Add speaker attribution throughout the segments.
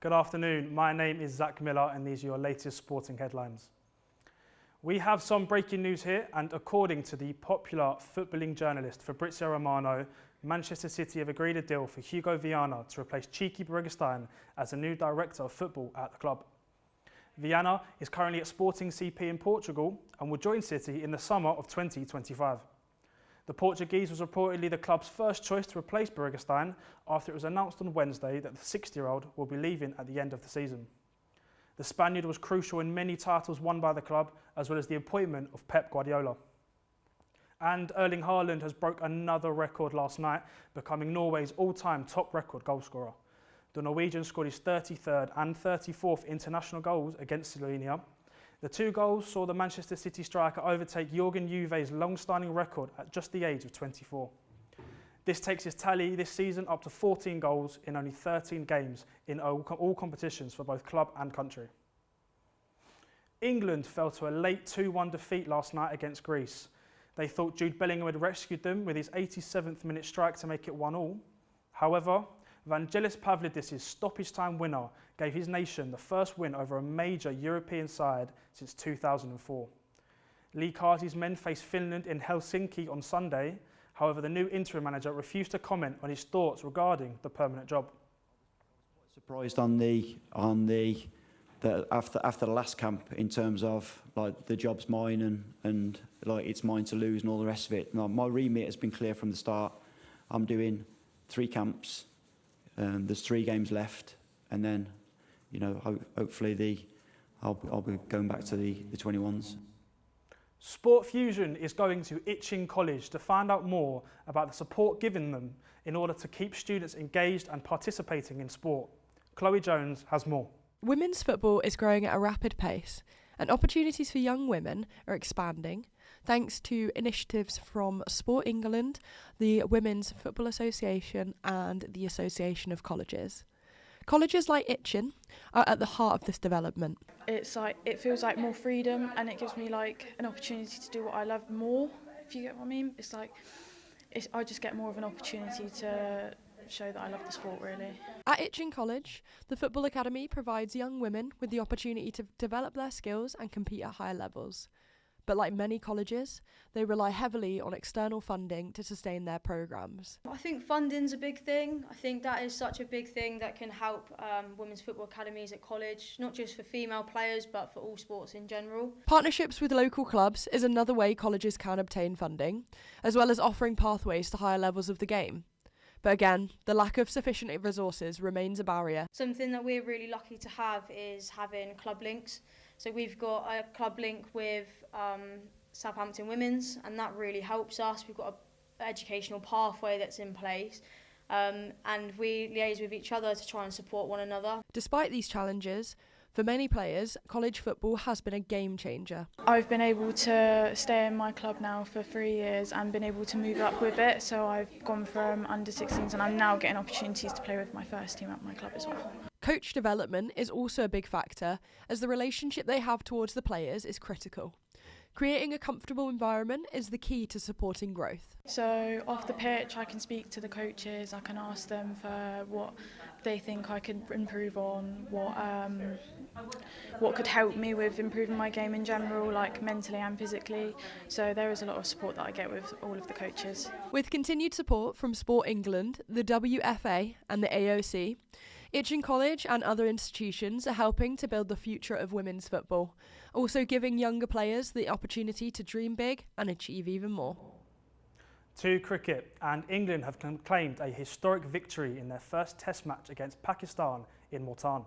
Speaker 1: Good afternoon, my name is Zach Miller and these are your latest sporting headlines. We have some breaking news here, and according to the popular footballing journalist Fabrizio Romano, Manchester City have agreed a deal for Hugo Viana to replace Cheeky Bergestein as the new director of football at the club. Viana is currently at Sporting CP in Portugal and will join City in the summer of 2025. The Portuguese was reportedly the club's first choice to replace Bergestein after it was announced on Wednesday that the 60-year-old will be leaving at the end of the season. The Spaniard was crucial in many titles won by the club, as well as the appointment of Pep Guardiola. And Erling Haaland has broke another record last night, becoming Norway's all-time top record goalscorer. The Norwegian scored his 33rd and 34th international goals against Slovenia. The two goals saw the Manchester City striker overtake Jürgen Juve's long-standing record at just the age of 24. This takes his tally this season up to 14 goals in only 13 games in all competitions for both club and country. England fell to a late 2-1 defeat last night against Greece. They thought Jude Bellingham had rescued them with his 87th minute strike to make it 1-1. However, Vangelis Pavlidis' stoppage-time winner gave his nation the first win over a major European side since 2004. Lee Carty's men face Finland in Helsinki on Sunday. However, the new interim manager refused to comment on his thoughts regarding the permanent job.
Speaker 2: Surprised after the last camp in terms of like the job's mine and like it's mine to lose and all the rest of it. My remit has been clear from the start. I'm doing 3 camps. There's 3 games left, and then, hopefully I'll be going back to the 21s.
Speaker 1: Sport Fusion is going to Itching College to find out more about the support given them in order to keep students engaged and participating in sport. Chloe Jones has more.
Speaker 3: Women's football is growing at a rapid pace, and opportunities for young women are expanding thanks to initiatives from Sport England, the Women's Football Association and the Association of Colleges. Colleges like Itchen are at the heart of this development.
Speaker 4: It feels like more freedom, and it gives me like an opportunity to do what I love more, if you get what I mean. I just get more of an opportunity to show that I love the sport, really.
Speaker 3: At Itchen College, the Football Academy provides young women with the opportunity to develop their skills and compete at higher levels. But like many colleges, they rely heavily on external funding to sustain their programmes.
Speaker 5: I think funding's a big thing. I think that is such a big thing that can help women's football academies at college, not just for female players, but for all sports in general.
Speaker 3: Partnerships with local clubs is another way colleges can obtain funding, as well as offering pathways to higher levels of the game. But again, the lack of sufficient resources remains a barrier.
Speaker 5: Something that we're really lucky to have is having club links. So we've got a club link with Southampton Women's, and that really helps us. We've got an educational pathway that's in place, and we liaise with each other to try and support one another.
Speaker 3: Despite these challenges, for many players, college football has been a game changer.
Speaker 4: I've been able to stay in my club now for 3 years and been able to move up with it. So I've gone from under 16s and I'm now getting opportunities to play with my first team at my club as well.
Speaker 3: Coach development is also a big factor, as the relationship they have towards the players is critical. Creating a comfortable environment is the key to supporting growth.
Speaker 4: So off the pitch, I can speak to the coaches, I can ask them for what they think I could improve on, what could help me with improving my game in general, like mentally and physically. So there is a lot of support that I get with all of the coaches.
Speaker 3: With continued support from Sport England, the WFA and the AOC, Itchen College and other institutions are helping to build the future of women's football, also giving younger players the opportunity to dream big and achieve even more.
Speaker 1: To cricket, and England have claimed a historic victory in their first Test match against Pakistan in Multan.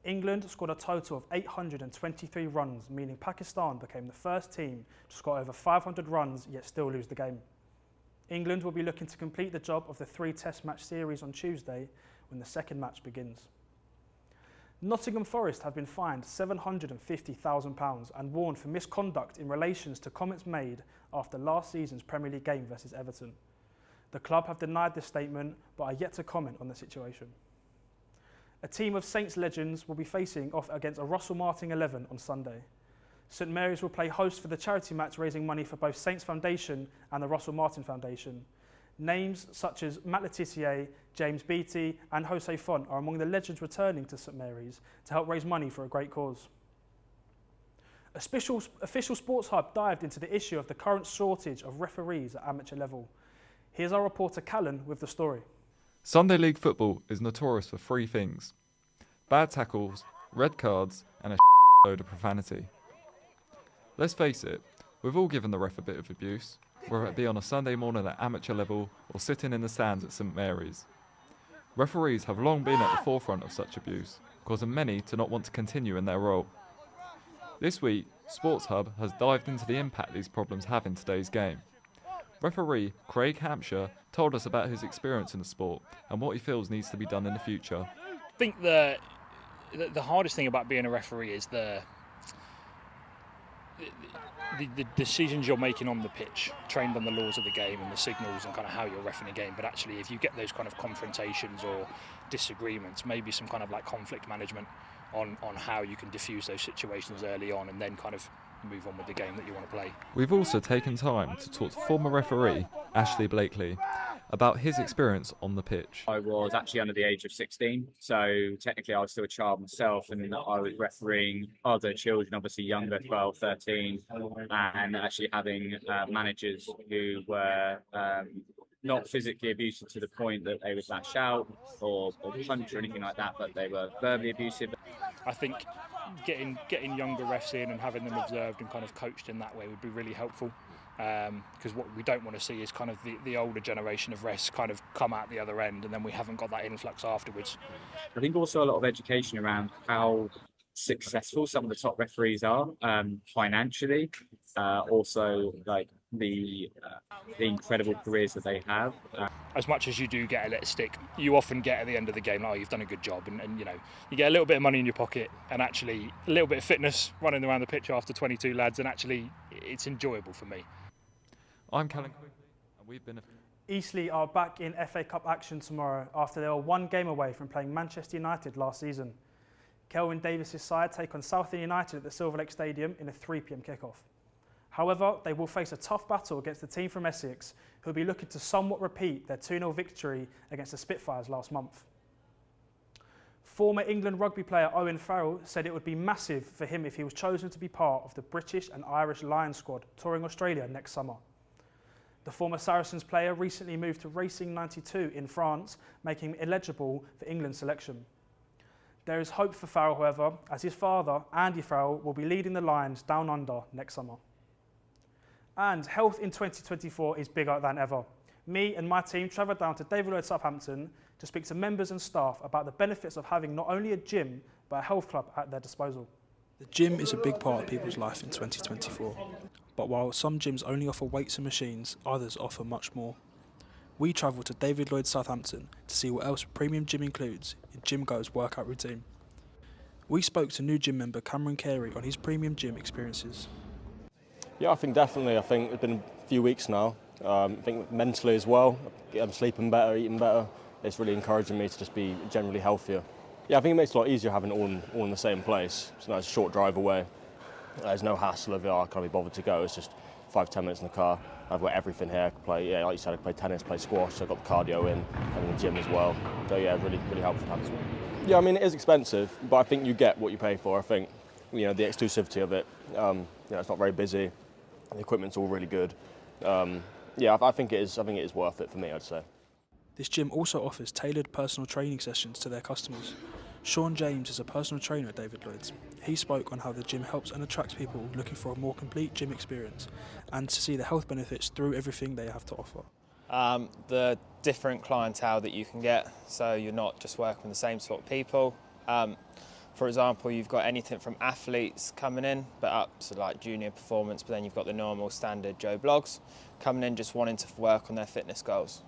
Speaker 1: England scored a total of 823 runs, meaning Pakistan became the first team to score over 500 runs yet still lose the game. England will be looking to complete the job of the 3 Test match series on Tuesday when the second match begins. Nottingham Forest have been fined £750,000 and warned for misconduct in relation to comments made after last season's Premier League game versus Everton. The club have denied this statement but are yet to comment on the situation. A team of Saints legends will be facing off against a Russell Martin 11 on Sunday. St Mary's will play host for the charity match raising money for both Saints Foundation and the Russell Martin Foundation. Names such as Matt Le Tissier, James Beattie and Jose Font are among the legends returning to St Mary's to help raise money for a great cause. Official Sports Hub dived into the issue of the current shortage of referees at amateur level. Here's our reporter Callan with the story.
Speaker 6: Sunday League football is notorious for three things: bad tackles, red cards and a load of profanity. Let's face it, we've all given the ref a bit of abuse, whether it be on a Sunday morning at amateur level or sitting in the stands at St Mary's. Referees have long been at the forefront of such abuse, causing many to not want to continue in their role. This week, Sports Hub has dived into the impact these problems have in today's game. Referee Craig Hampshire told us about his experience in the sport and what he feels needs to be done in the future.
Speaker 7: I think the hardest thing about being a referee is the decisions you're making on the pitch, trained on the laws of the game and the signals and kind of how you're reffing a game. But actually, if you get those kind of confrontations or disagreements, maybe some kind of like conflict management on how you can diffuse those situations early on and then kind of move on with the game that you want to play.
Speaker 6: We've also taken time to talk to former referee Ashley Blakely about his experience on the pitch.
Speaker 8: I was actually under the age of 16, so technically I was still a child myself, and I was refereeing other children, obviously younger, 12, 13, and actually having managers who were not physically abusive to the point that they would lash out or punch or anything like that, but they were verbally abusive.
Speaker 7: I think getting younger refs in and having them observed and kind of coached in that way would be really helpful, because what we don't want to see is kind of the older generation of refs kind of come out the other end and then we haven't got that influx afterwards.
Speaker 8: I think also a lot of education around how successful some of the top referees are financially, also like the incredible careers that they have.
Speaker 7: As much as you do get a let stick, you often get at the end of the game, like, oh, you've done a good job, and you know, you get a little bit of money in your pocket and actually a little bit of fitness running around the pitch after 22 lads, and actually it's enjoyable for me.
Speaker 6: I'm Callan Quigley and we've been...
Speaker 1: Eastleigh are back in FA Cup action tomorrow after they were one game away from playing Manchester United last season. Kelvin Davis's side take on Southampton United at the Silver Lake Stadium in a 3 p.m. kickoff. However, they will face a tough battle against the team from Essex, who will be looking to somewhat repeat their 2-0 victory against the Spitfires last month. Former England rugby player Owen Farrell said it would be massive for him if he was chosen to be part of the British and Irish Lions squad touring Australia next summer. The former Saracens player recently moved to Racing 92 in France, making him eligible for England's selection. There is hope for Farrell, however, as his father, Andy Farrell, will be leading the Lions down under next summer. And health in 2024 is bigger than ever. Me and my team travelled down to David Lloyd Southampton to speak to members and staff about the benefits of having not only a gym, but a health club at their disposal.
Speaker 9: The gym is a big part of people's life in 2024. But while some gyms only offer weights and machines, others offer much more. We travelled to David Lloyd Southampton to see what else a premium gym includes in gym goer's workout routine. We spoke to new gym member Cameron Carey on his premium gym experiences.
Speaker 10: Yeah, I think definitely. I think it's been a few weeks now. I think mentally as well. I'm sleeping better, eating better. It's really encouraging me to just be generally healthier. Yeah, I think it makes it a lot easier having it all in the same place. It's a nice short drive away. There's no hassle of, I can't be bothered to go. It's just 5-10 minutes in the car. I've got everything here. I can play, like you said, I can play tennis, play squash. So I've got the cardio in and the gym as well. So yeah, really helpful to have as well. Yeah, I mean, it is expensive, but I think you get what you pay for. I think, the exclusivity of it. It's not very busy. The equipment's all really good. I think it is worth it for me, I'd say.
Speaker 9: This gym also offers tailored personal training sessions to their customers. Sean James is a personal trainer at David Lloyd's. He spoke on how the gym helps and attracts people looking for a more complete gym experience and to see the health benefits through everything they have to offer.
Speaker 11: The different clientele that you can get, so you're not just working with the same sort of people. For example, you've got anything from athletes coming in, but up to like junior performance, but then you've got the normal standard Joe Blogs coming in just wanting to work on their fitness goals.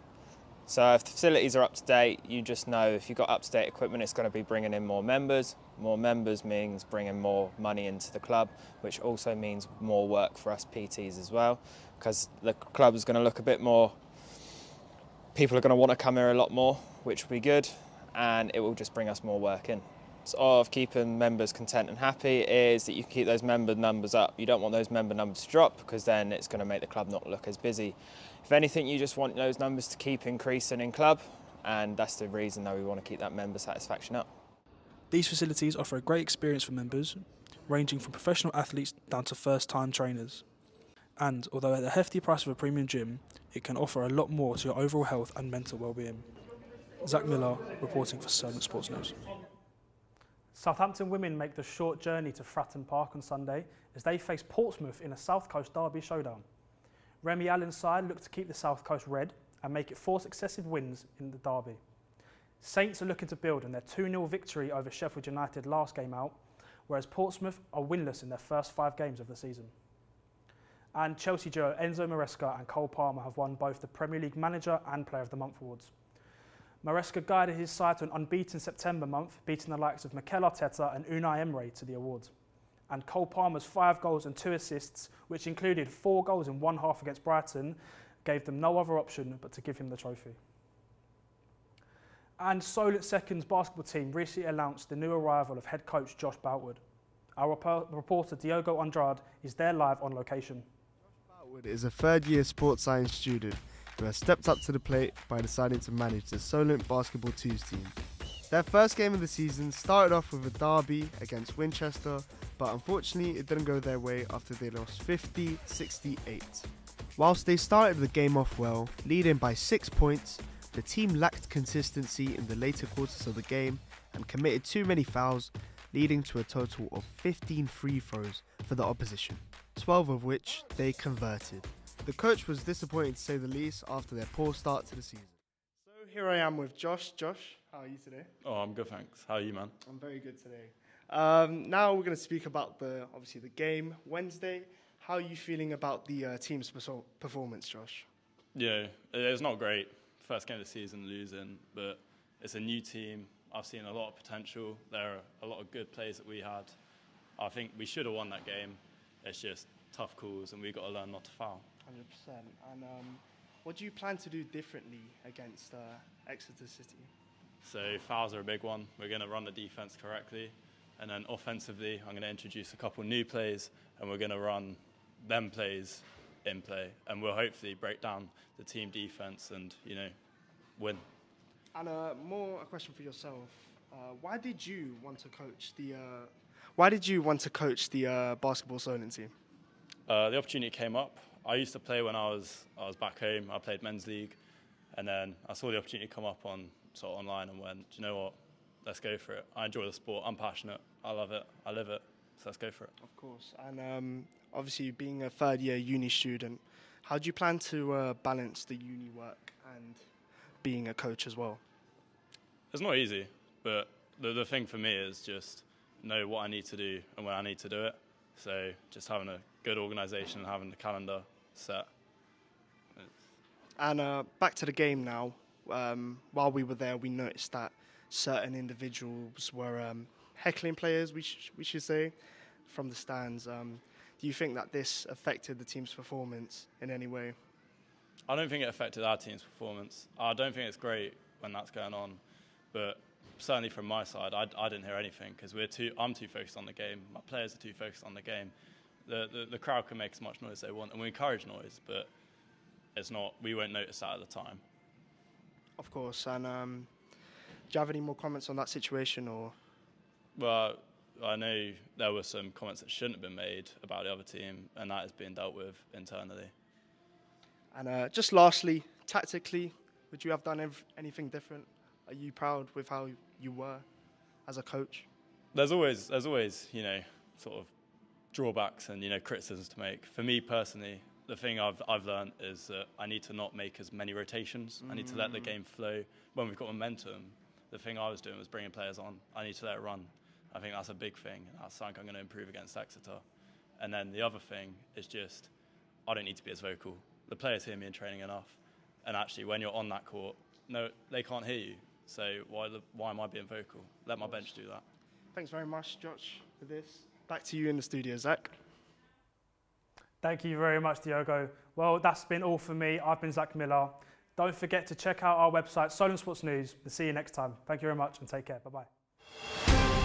Speaker 11: So if the facilities are up to date, you just know if you've got up to date equipment, it's going to be bringing in more members. More members means bringing more money into the club, which also means more work for us PTs as well, because the club is going to look a bit more, people are going to want to come here a lot more, which will be good, and it will just bring us more work in. of keeping members content and happy is that you can keep those member numbers up. You don't want those member numbers to drop because then it's going to make the club not look as busy. If anything, you just want those numbers to keep increasing in club, and that's the reason that we want to keep that member satisfaction up.
Speaker 9: These facilities offer a great experience for members, ranging from professional athletes down to first-time trainers. And although at the hefty price of a premium gym, it can offer a lot more to your overall health and mental well-being. Zach Miller, reporting for Solent Sports News.
Speaker 1: Southampton women make the short journey to Fratton Park on Sunday as they face Portsmouth in a South Coast derby showdown. Remy Allen's side look to keep the South Coast red and make it 4 successive wins in the derby. Saints are looking to build on their 2-0 victory over Sheffield United last game out, whereas Portsmouth are winless in their first 5 games of the season. And Chelsea duo Enzo Maresca and Cole Palmer have won both the Premier League Manager and Player of the Month awards. Maresca guided his side to an unbeaten September month, beating the likes of Mikel Arteta and Unai Emery to the awards. And Cole Palmer's 5 goals and 2 assists, which included 4 goals in one half against Brighton, gave them no other option but to give him the trophy. And Solent Second's basketball team recently announced the new arrival of head coach Josh Boutwood. Our reporter Diogo Andrade is there live on location.
Speaker 12: Boutwood is a third-year sports science student who has stepped up to the plate by deciding to manage the Solent Basketball 2's team. Their first game of the season started off with a derby against Winchester, but unfortunately it didn't go their way after they lost 50-68. Whilst they started the game off well, leading by 6 points, the team lacked consistency in the later quarters of the game and committed too many fouls, leading to a total of 15 free throws for the opposition, 12 of which they converted. The coach was disappointed to say the least after their poor start to the season. So here I am with Josh. Josh, how are you today?
Speaker 13: Oh, I'm good, thanks. How are you, man?
Speaker 12: I'm very good today. Now we're going to speak about the game Wednesday. How are you feeling about the team's performance, Josh?
Speaker 13: Yeah, it's not great. First game of the season losing, but it's a new team. I've seen a lot of potential. There are a lot of good plays that we had. I think we should have won that game. It's just tough calls and we've got to learn not to foul.
Speaker 12: 100%. And what do you plan to do differently against Exeter City?
Speaker 13: So fouls are a big one. We're going to run the defence correctly. And then offensively, I'm going to introduce a couple new plays and we're going to run them plays in play. And we'll hopefully break down the team defence and, win.
Speaker 12: And a question for yourself. Why did you want to coach the basketball Solent team?
Speaker 13: The opportunity came up. I used to play when I was back home. I played men's league, and then I saw the opportunity come up on sort of online and went, do you know what? Let's go for it. I enjoy the sport. I'm passionate. I love it. I live it. So let's go for it.
Speaker 12: Of course. And obviously, being a third-year uni student, how do you plan to balance the uni work and being a coach as well?
Speaker 13: It's not easy, but the thing for me is just know what I need to do and when I need to do it. So just having a good organisation and having the calendar set.
Speaker 12: And back to the game now. While we were there, we noticed that certain individuals were heckling players, we should say, from the stands. Do you think that this affected the team's performance in any way?
Speaker 13: I don't think it affected our team's performance. I don't think it's great when that's going on, but certainly from my side, I didn't hear anything because I'm too focused on the game. My players are too focused on the game. The crowd can make as much noise as they want, and we encourage noise, but it's not. We won't notice that at the time.
Speaker 12: Of course. And do you have any more comments on that situation, or?
Speaker 13: Well, I know there were some comments that shouldn't have been made about the other team, and that is being dealt with internally.
Speaker 12: And just lastly, tactically, would you have done anything different? Are you proud with how you were as a coach?
Speaker 13: There's always sort of drawbacks and criticisms to make. For me personally, the thing I've learned is that I need to not make as many rotations. I need to let the game flow. When we've got momentum, the thing I was doing was bringing players on. I need to let it run. I think that's a big thing. That's something I'm going to improve against Exeter. And then the other thing is just I don't need to be as vocal. The players hear me in training enough. And actually, when you're on that court, no, they can't hear you. So why am I being vocal? Let my bench do that.
Speaker 12: Thanks very much, Josh, for this. Back to you in the studio, Zach.
Speaker 1: Thank you very much, Diogo. Well, that's been all for me. I've been Zach Miller. Don't forget to check out our website, Solent Sports News. We'll see you next time. Thank you very much and take care. Bye-bye.